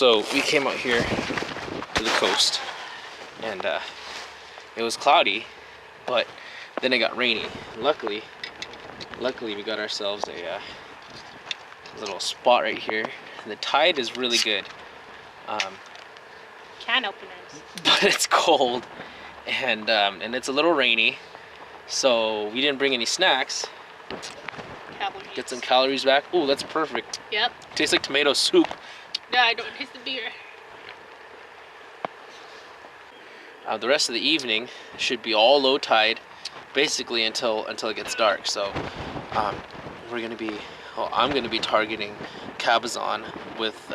So we came out here to the coast, and it was cloudy, but then it got rainy. Luckily we got ourselves a little spot right here. The tide is really good. Can openers. But it's cold, and it's a little rainy, so we didn't bring any snacks. Calories. Get some calories back. Oh, that's perfect. Yep. Tastes like tomato soup. Yeah, I don't taste the beer. The rest of the evening should be all low tide, basically until it gets dark. So we're gonna be, well, I'm gonna be targeting cabezon with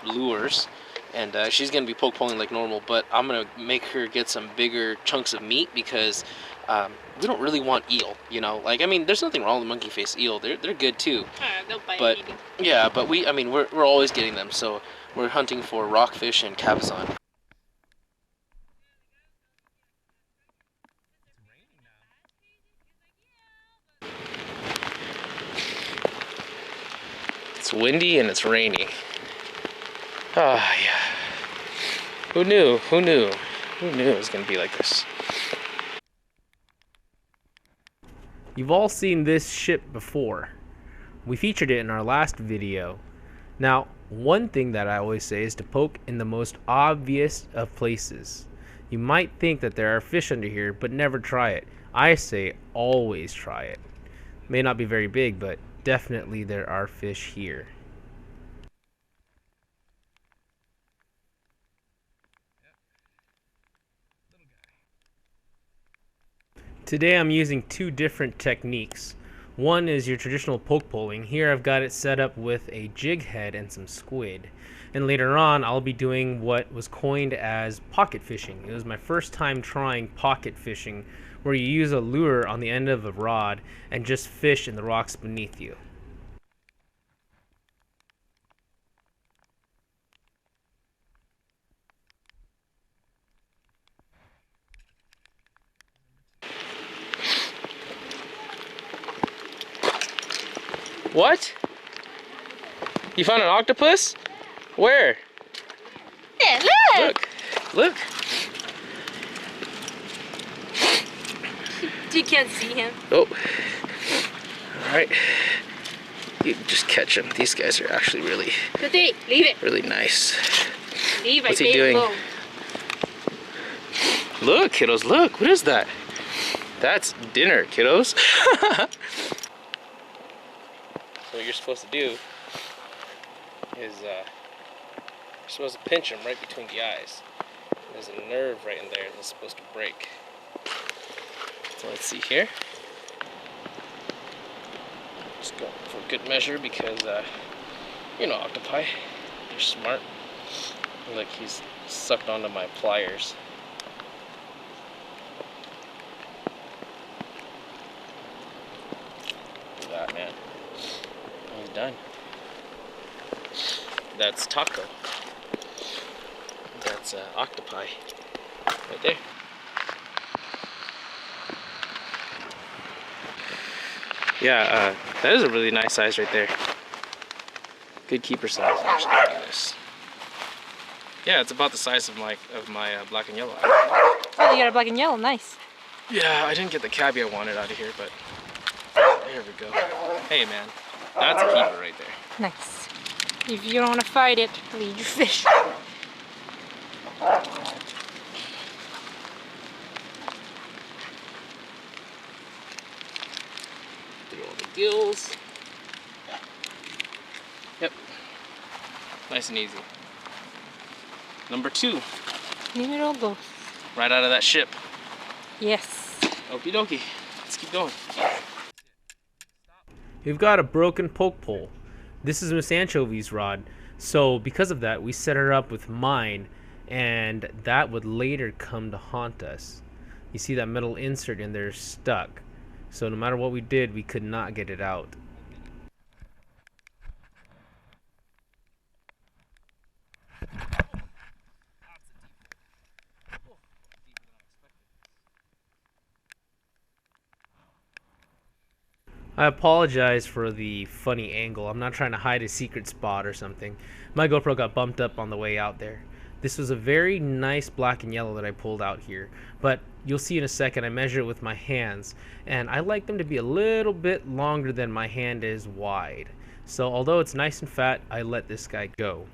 lures, and she's gonna be poke poling like normal. But I'm gonna make her get some bigger chunks of meat because we don't really want eel. You know, like, I mean, there's nothing wrong with monkeyface eel. They're good too. They'll bite But maybe. yeah, but we're always getting them. So we're hunting for rockfish and cabezon. It's windy and it's rainy. Ah, yeah. Who knew? Who knew? Who knew it was gonna be like this? You've all seen this ship before. We featured it in our last video. Now, one thing that I always say is to poke in the most obvious of places. You might think that there are fish under here, but never try it. I say always try it. May not be very big, but definitely there are fish here. Today I'm using two different techniques. One is your traditional poke poling. Here I've got it set up with a jig head and some squid. And later on I'll be doing what was coined as pocket fishing. It was my first time trying pocket fishing, where you use a lure on the end of a rod and just fish in the rocks beneath you. What? You found an octopus? Where? Yeah, look! Look. You can't see him. Oh. Alright. You just catch them. These guys are actually really, Leave it. really nice. Leave it. What's he doing? Look, kiddos, look. What is that? That's dinner, kiddos. So what you're supposed to do is you're supposed to pinch him right between the eyes. There's a nerve right in there that's supposed to break. So let's see here. Just go for good measure because you know, octopi, they're smart. Look, he's sucked onto my pliers. Look at that, man. He's done. That's taco. That's octopi right there. Yeah, that is a really nice size right there. Good keeper size. Actually, look at this. Yeah, it's about the size of my black and yellow. Oh, you got a black and yellow. Nice. Yeah, I didn't get the cabbie I wanted out of here, but there we go. Hey, man, that's a keeper right there. Nice. If you don't want to fight it, leave your fish. Through all the gills. Yep. Nice and easy. Number 2. Numero dos. Right out of that ship. Yes. Okie dokie. Let's keep going. We've got a broken poke pole. This is Miss Anchovy's rod, so because of that we set her up with mine, and that would later come to haunt us. You see that metal insert in there stuck, so no matter what we did, we could not get it out. I apologize for the funny angle. I'm not trying to hide a secret spot or something. My GoPro got bumped up on the way out there. This was a very nice black and yellow that I pulled out here, but you'll see in a second I measure it with my hands, and I like them to be a little bit longer than my hand is wide. So although it's nice and fat, I let this guy go.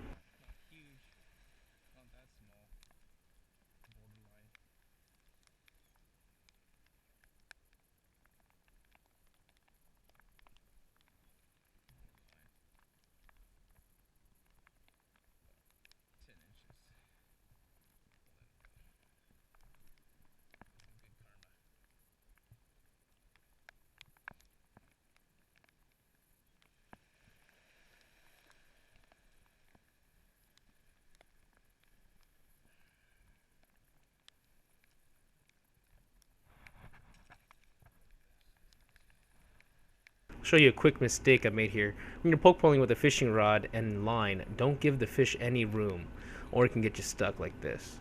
Show you a quick mistake I made here. When you're poke poling with a fishing rod and line, don't give the fish any room, or it can get you stuck like this.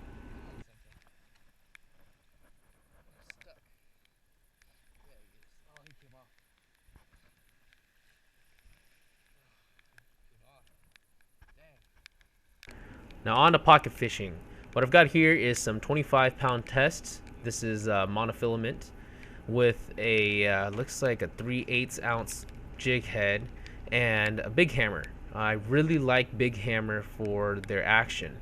Now on to pocket fishing. What I've got here is some 25-pound tests. This is monofilament with a looks like a 3/8 ounce jig head and a big hammer. I really like big hammer for their action.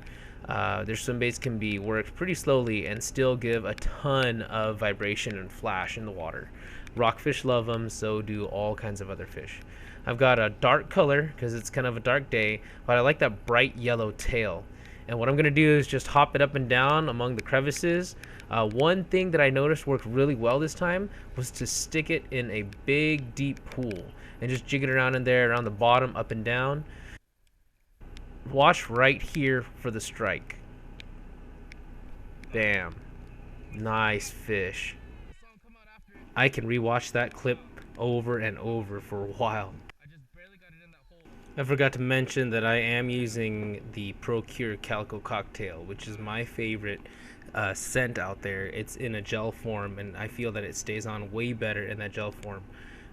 Their swim baits can be worked pretty slowly and still give a ton of vibration and flash in the water. Rockfish love them, so do all kinds of other fish. I've got a dark color because it's kind of a dark day, but I like that bright yellow tail. And what I'm going to do is just hop it up and down among the crevices. One thing that I noticed worked really well this time was to stick it in a big deep pool and just jig it around in there, around the bottom, up and down. Watch right here for the strike. Bam. Nice fish. I can rewatch that clip over and over for a while. I forgot to mention that I am using the Procure Calico Cocktail, which is my favorite scent out there. It's in a gel form, and I feel that it stays on way better in that gel form.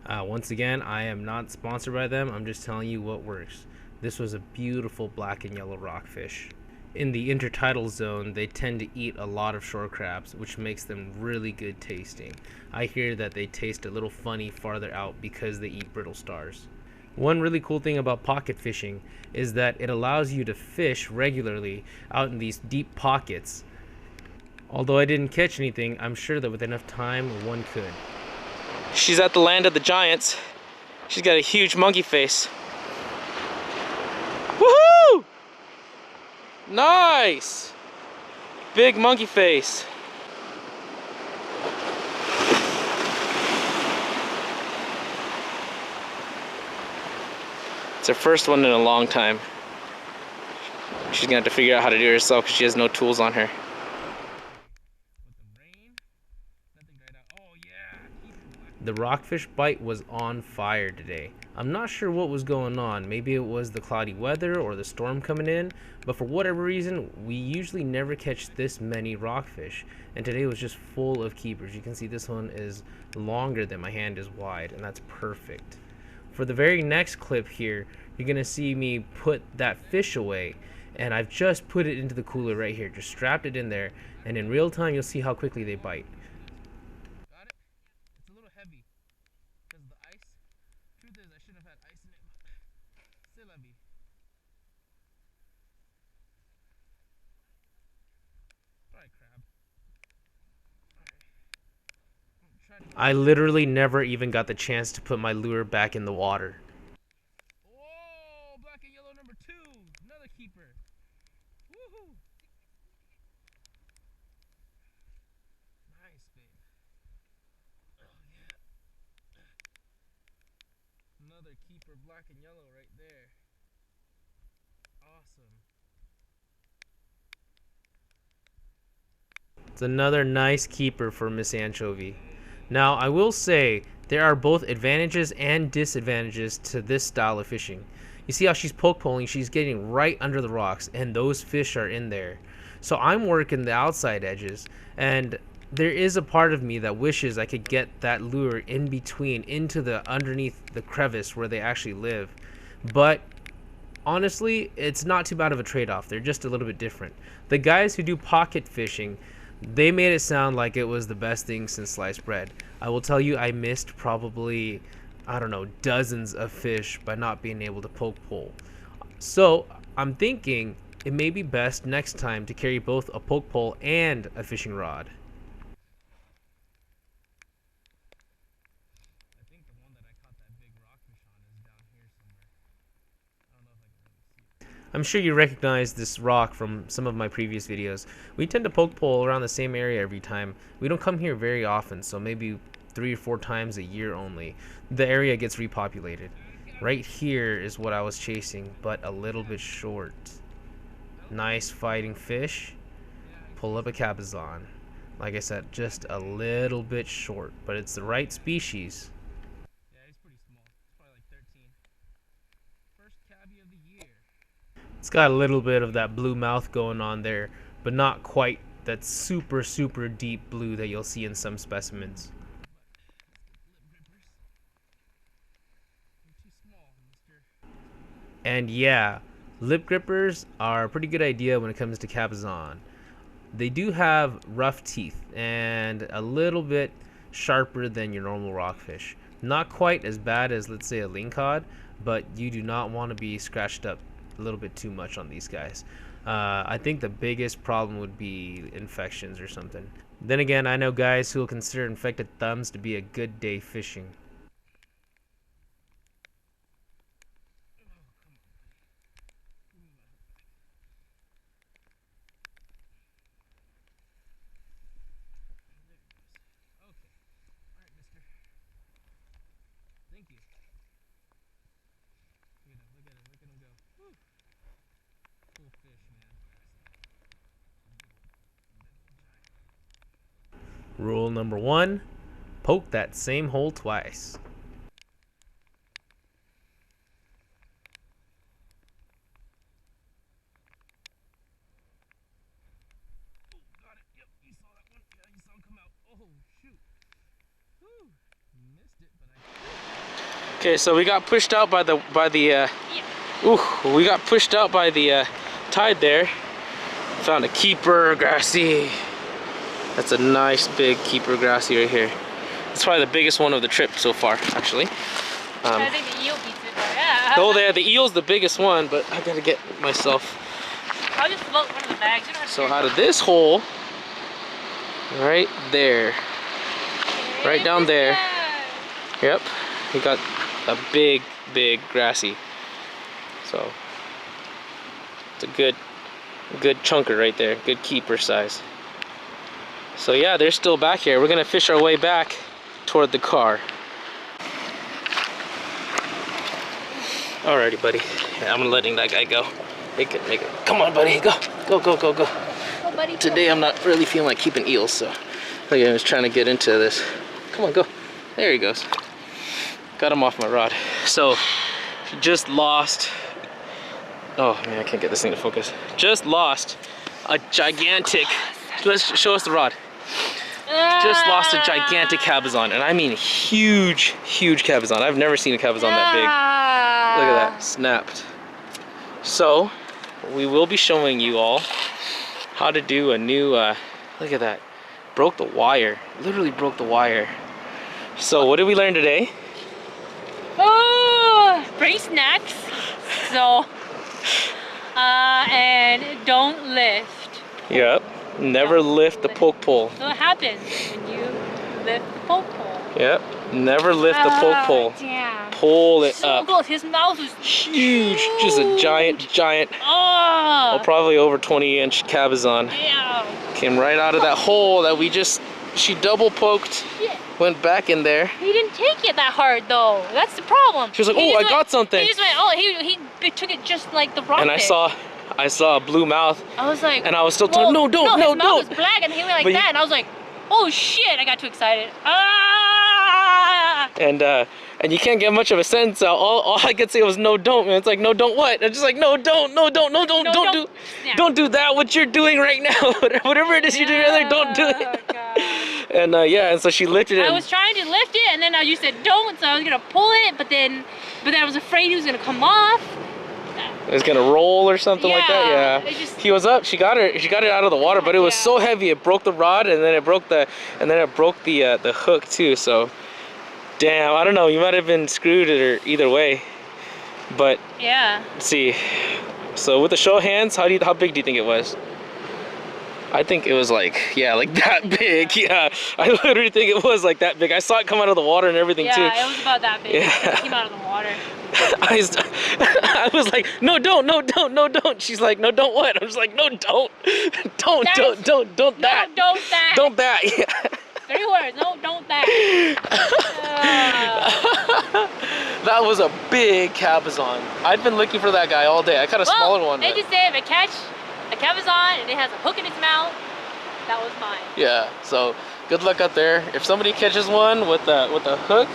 Once again, I am not sponsored by them. I'm just telling you what works. This was a beautiful black and yellow rockfish. In the intertidal zone, they tend to eat a lot of shore crabs, which makes them really good tasting. I hear that they taste a little funny farther out because they eat brittle stars. One really cool thing about pocket fishing is that it allows you to fish regularly out in these deep pockets. Although I didn't catch anything, I'm sure that with enough time, one could. She's at the land of the giants. She's got a huge monkey face. Woohoo! Nice! Big monkey face. It's her first one in a long time. She's gonna have to figure out how to do it herself because she has no tools on her. The rockfish bite was on fire today. I'm not sure what was going on. Maybe it was the cloudy weather or the storm coming in, but for whatever reason, we usually never catch this many rockfish, and today was just full of keepers. You can see this one is longer than my hand is wide, and that's perfect. For the very next clip here, you're gonna see me put that fish away, and I've just put it into the cooler right here, just strapped it in there, and in real time you'll see how quickly they bite. Got it? It's a little heavy because of the ice. Truth is, I shouldn't have had ice in it, but still heavy. Alright, crab. I literally never even got the chance to put my lure back in the water. Oh, black and yellow number 2. Another keeper. Woohoo! Nice, babe. Oh, yeah. Another keeper, black and yellow right there. Awesome. It's another nice keeper for Miss Anchovy. Now, I will say there are both advantages and disadvantages to this style of fishing. You see how she's poke poling, she's getting right under the rocks, and those fish are in there. So I'm working the outside edges, and there is a part of me that wishes I could get that lure in between, into the underneath the crevice where they actually live. But honestly, it's not too bad of a trade-off. They're just a little bit different. The guys who do pocket fishing, they made it sound like it was the best thing since sliced bread. I will tell you, I missed probably, I don't know, dozens of fish by not being able to poke pole. So I'm thinking it may be best next time to carry both a poke pole and a fishing rod. I think the one that I caught that big rockfish on is down here somewhere. I don't know if I can really see it. I'm sure you recognize this rock from some of my previous videos. We tend to poke pole around the same area every time. We don't come here very often, so maybe 3 or 4 times a year only. The area gets repopulated. Right here is what I was chasing, but a little bit short. Nice fighting fish. Pull up a cabezon. Like I said, just a little bit short, but it's the right species. Yeah, he's pretty small. It's probably like 13. First cabbie of the year. It's got a little bit of that blue mouth going on there, but not quite that super, super deep blue that you'll see in some specimens. And yeah, lip grippers are a pretty good idea when it comes to cabezon. They do have rough teeth and a little bit sharper than your normal rockfish. Not quite as bad as, let's say, a lingcod, but you do not want to be scratched up a little bit too much on these guys. I think the biggest problem would be infections or something. Then again, I know guys who will consider infected thumbs to be a good day fishing. Thank you. Look at him go. Woo. Cool fish, man. Rule number 1, poke that same hole twice. Oh, got it. Yep, you saw that one. Yeah, you saw him come out. Oh, shoot. Woo. Missed it, but I... Okay, so we got pushed out by the we got pushed out by the tide there. Found a keeper grassy. That's a nice big keeper grassy right here. It's probably the biggest one of the trip so far, actually. I think the eel beats it, but yeah. Oh, there, the eel's the biggest one, but I gotta get myself. I'll just float one of the bags. You don't have to So carry out of this hole, right there, right down there. Yep, we got a big grassy. So it's a good chunker right there, good keeper size. So yeah, they're still back here. We're gonna fish our way back toward the car. Alrighty, buddy. Yeah, I'm letting that guy go. Make it. Come on, buddy. Go. Go, buddy, go. Today I'm not really feeling like keeping eels, so look at him, he's trying to get into this. Come on, go. There he goes. Got him off my rod. So just lost. Oh man, I can't get this thing to focus. Just lost a gigantic. Let's show us the rod. Just lost a gigantic cabezon, and I mean huge cabezon. I've never seen a cabezon that big. Look at that, snapped. So we will be showing you all how to do a new. Look at that, broke the wire. Literally broke the wire. So what did we learn today? Oh, bring snacks. So, and don't lift. Yep. Never lift the poke pole. So what happens when you lift the poke pole? Yep. Never lift the poke pole. Damn. Pull it So up. close. His mouth was Huge. Just a giant. Oh. Probably over 20-inch cabezon. Damn. Came right out of that hole that we just. She double poked. Shit. Went back in there. He didn't take it that hard though. That's the problem. She was like, He "Oh, I just got something." He just went. Oh, he took it just like the rockfish. And I saw a blue mouth. I was like, And I was still telling, no, don't, his no, mouth don't. was black and he went like But that, and I was like, oh shit! I got too excited. Ah! And you can't get much of a sense out. All I could say was no, don't, man. It's like no, don't what? I'm just like no, don't Yeah. don't do that. What you're doing right now, whatever it is you're doing right there, don't do it. Oh, God. And yeah, and so she lifted it. I was trying to lift it, and then you said don't, so I was gonna pull it, but then I was afraid he was gonna come off. It was gonna roll or something like that. Yeah, Yeah. it just- He was up. She got it out of the water, but it was Yeah. so heavy it broke the rod, and then it broke the hook too. So, damn, I don't know. You might have been screwed or either way. But Yeah. let's see. So with the show hands, how big do you think it was? I think it was like that big. Yeah, I literally think it was like that big. I saw it come out of the water and everything too. Yeah, it was about that big. Yeah. It came out of the water. I was like, no, don't. She's like, no, don't what? I was like, no, don't that. No, don't that. Don't that. Yeah. 3 words. No, don't that. That was a big cabezon. I've been looking for that guy all day. I caught a smaller one. They but- just say if I catch a cabezon and it has a hook in its mouth, that was mine. Yeah. So good luck out there. If somebody catches one with a hook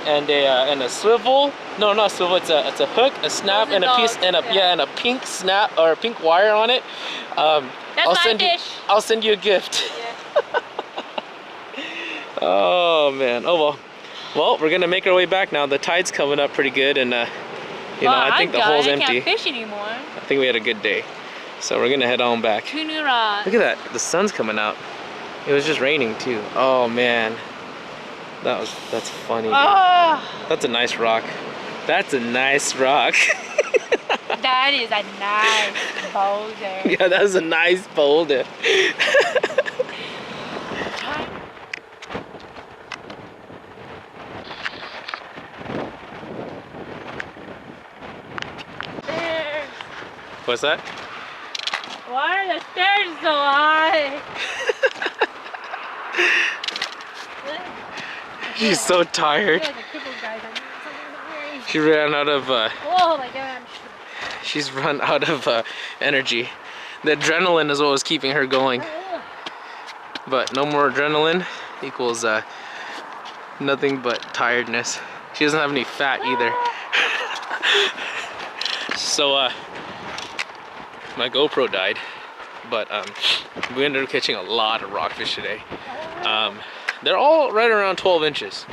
and a swivel, no, not swivel. It's a hook, a snap, Those are and a piece, dogs, and yeah. and a pink snap or a pink wire on it. That's I'll my send fish. I'll send you a gift. Yeah. Oh man. Oh well. Well, we're gonna make our way back now. The tide's coming up pretty good, and I think the hole's I empty. can't fish anymore. I think we had a good day, so we're gonna head on back. 2 new rods. Look at that. The sun's coming out. It was just raining too. Oh man. That's funny. Oh, That's a nice rock. That's a nice rock. that is a nice boulder. Yeah, that's a nice boulder. Stairs. What's that? Why are the stairs so high? She's so I tired. feel like a crippled guy. I need something to wear. She ran out of Oh my god. she's run out of energy. The adrenaline is what was keeping her going. But no more adrenaline equals nothing but tiredness. She doesn't have any fat either. So my GoPro died, but we ended up catching a lot of rockfish today. They're all right around 12 inches.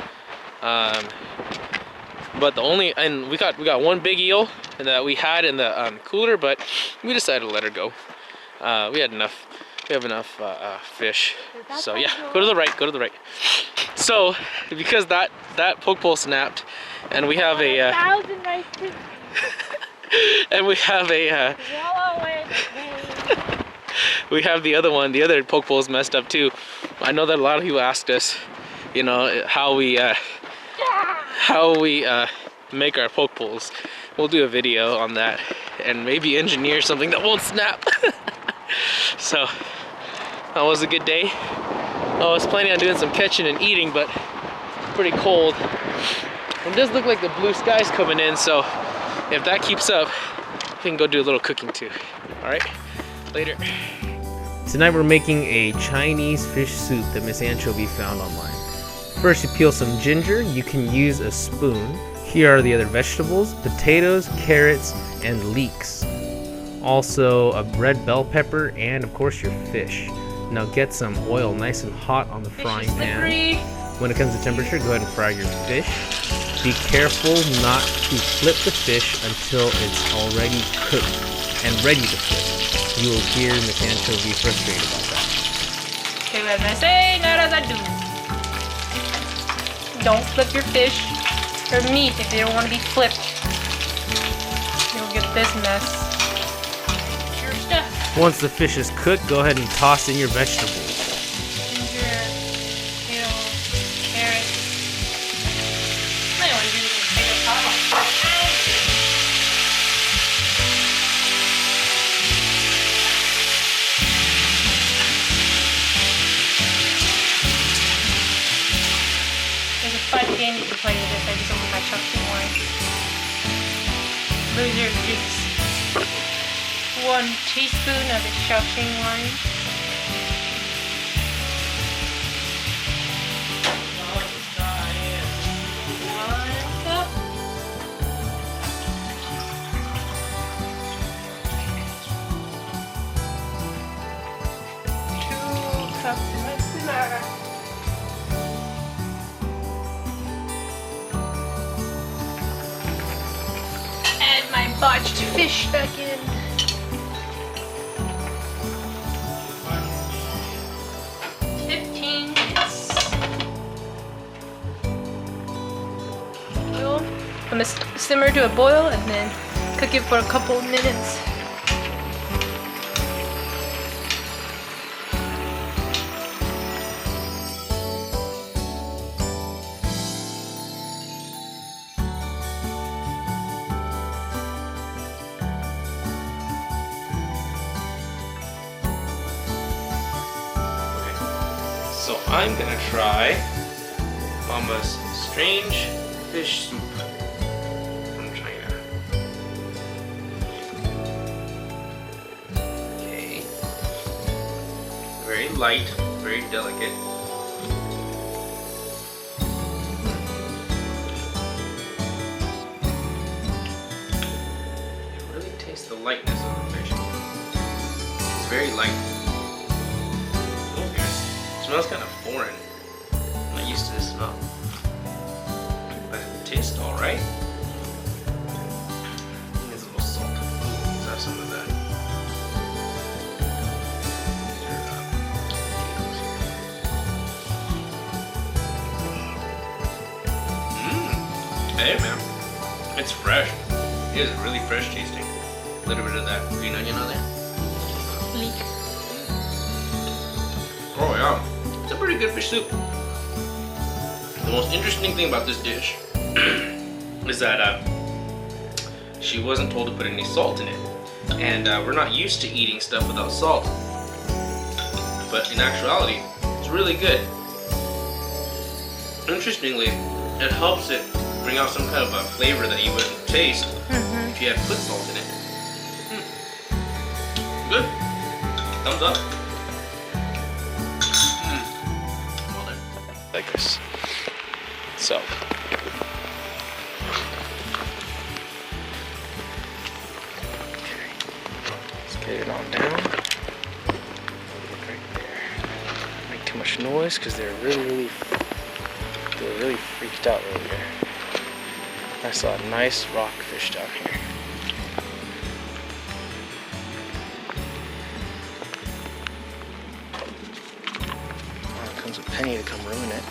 But we got one big eel that we had in the cooler, but we decided to let her go. We have enough fish. So yeah, go to the right. So because that poke pole snapped, and we have a 1,000 right to and we have a swallow away the pain. we have the other poke pole is messed up too. I know that a lot of people asked us, how we make our poke poles. We'll do a video on that and maybe engineer something that won't snap. So that was a good day. I was planning on doing some catching and eating, but it's pretty cold. It does look like the blue sky's coming in, so if that keeps up, we can go do a little cooking too. All right, later. Tonight we're making a Chinese fish soup that Miss Anchovy found online. First you peel some ginger, you can use a spoon. Here are the other vegetables: potatoes, carrots, and leeks. Also a red bell pepper, and of course your fish. Now get some oil nice and hot on the frying pan. When it comes to temperature, go ahead and fry your fish. Be careful not to flip the fish until it's already cooked and ready to flip. You will hear Miss Anchovy frustrated about that. Okay, what I say, not as I do. Don't flip your fish or meat if they don't want to be flipped. You'll get this mess. Your stuff. Once the fish is cooked, go ahead and toss in your vegetables. Ginger, potato, carrots. I don't want to do this potato pop. There's a fun game you can play with this. I just opened my chucking wine. Loser gets 1 teaspoon of the chucking wine. One cup. Two cups of mustard. botched fish back in. I'm gonna simmer to a boil and then cook it for a couple of minutes. So I'm gonna try Mama's strange fish soup from China. Okay. Very light, very delicate. You can really taste the lightness of the fish. It's very light. It smells kind of foreign. I'm not used to this smell. But it tastes alright. There's a little salt. Let's have some of that. Hey man. It's fresh. It is really fresh tasting. A little bit of that green onion on there. Oh yeah. It's a pretty good fish soup. The most interesting thing about this dish is that she wasn't told to put any salt in it. And we're not used to eating stuff without salt. But in actuality, it's really good. Interestingly, it helps it bring out some kind of a flavor that you wouldn't taste if you had put salt in it. Good. Thumbs up. Like this. So let's get it on down. Right there. Make too much noise because they're really freaked out over here. I saw a nice rockfish down here. Oh, it comes with Penny to come ruin it.